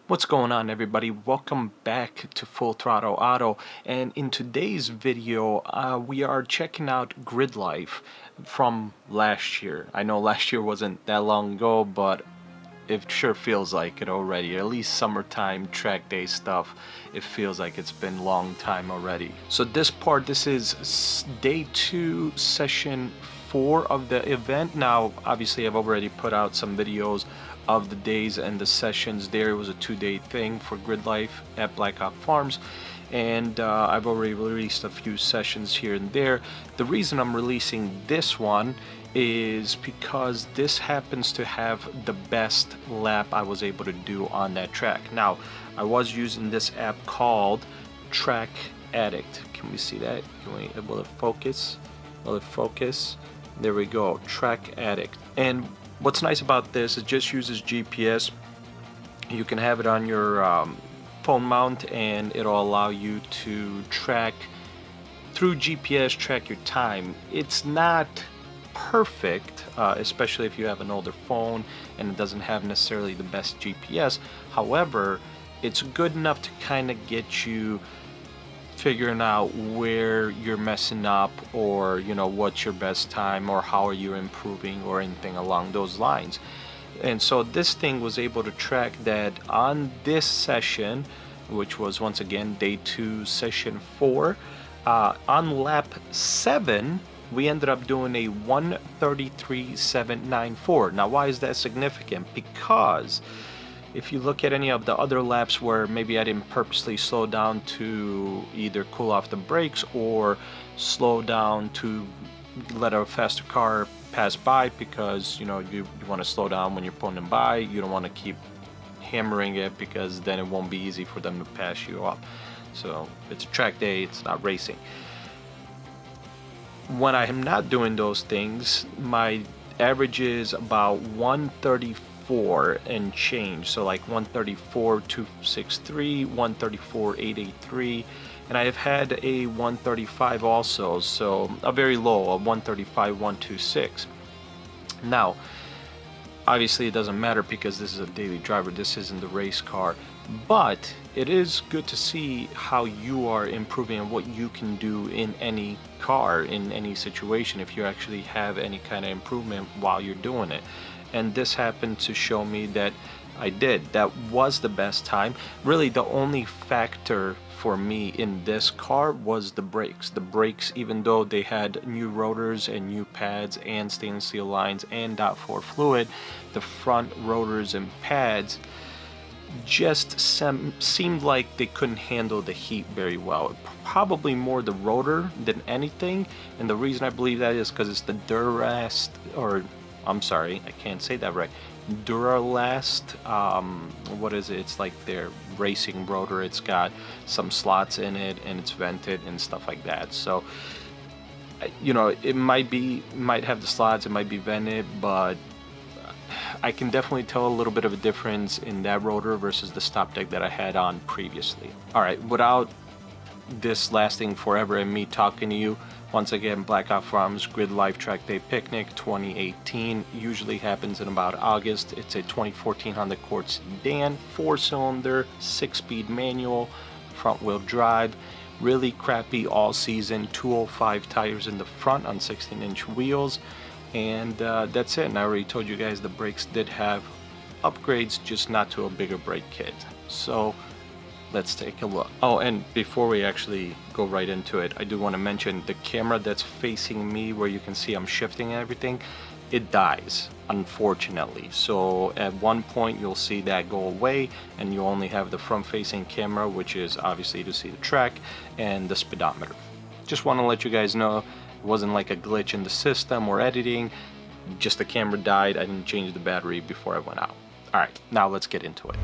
What's going on, everybody? Welcome back to Full Throttle Auto, and in today's video we are checking out Gridlife from last year. I know last year wasn't that long ago, but it sure feels like it already. At least summertime track day stuff, it feels like it's been a long time already. So this is day 2, session 4 of the event. Now obviously I've already put out some videos of the days and the sessions there. It was a 2-day thing for Gridlife at Blackhawk Farms, and I've already released a few sessions here and there. The reason I'm releasing this one is because this happens to have the best lap I was able to do on that track. Now, I was using this app called Track Addict. Can we see that? Will it focus? Will it focus? There we go, Track Addict. And what's nice about this, it just uses GPS. You can have it on your phone mount, and it'll allow you to track through GPS, track your time. It's not perfect, especially if you have an older phone and it doesn't have necessarily the best GPS. However, it's good enough to kind of get you figuring out where you're messing up, or what's your best time, or how are you improving, or anything along those lines. And so this thing was able to track that on this session, which was once again day 2, session 4. On lap 7 we ended up doing a 1:33.794. Now why is that significant? Because if you look at any of the other laps where maybe I didn't purposely slow down to either cool off the brakes or slow down to let a faster car pass by, because you want to slow down when you're pulling them by, you don't want to keep hammering it, because then it won't be easy for them to pass you up. So it's a track day, it's not racing. When I am not doing those things, my average is about 134 and change, so like 134.263, 134.883, and I have had a 135 also, so a very low, a 135.126. Now obviously it doesn't matter because this is a daily driver, this isn't the race car, but it is good to see how you are improving and what you can do in any car, in any situation, if you actually have any kind of improvement while you're doing it. And this happened to show me that I did. That was the best time. Really the only factor for me in this car was the brakes. The brakes, even though they had new rotors and new pads and stainless steel lines and .4 fluid, the front rotors and pads just seemed like they couldn't handle the heat very well. Probably more the rotor than anything, and the reason I believe that is because it's the Duralast, or I'm sorry, I can't say that right, Duralast, what is it? It's like their racing rotor. It's got some slots in it and it's vented and stuff like that. So it might have the slots, it might be vented, but I can definitely tell a little bit of a difference in that rotor versus the stop deck that I had on previously. Alright, without this lasting forever and me talking to you, once again, Blackhawk Farms Gridlife Track Day Picnic 2018 usually happens in about August. It's a 2014 Honda Accord Sedan, 4-cylinder, 6-speed manual, front-wheel drive, really crappy all-season 205 tires in the front on 16-inch wheels. And that's it. And I already told you guys the brakes did have upgrades, just not to a bigger brake kit. So let's take a look. Oh, and before we actually go right into it, I do want to mention the camera that's facing me, where you can see I'm shifting and everything, it dies, unfortunately. So at one point you'll see that go away, and you only have the front-facing camera, which is obviously to see the track, and the speedometer. Just want to let you guys know, it wasn't like a glitch in the system or editing, just the camera died. I didn't change the battery before I went out. Alright, now let's get into it.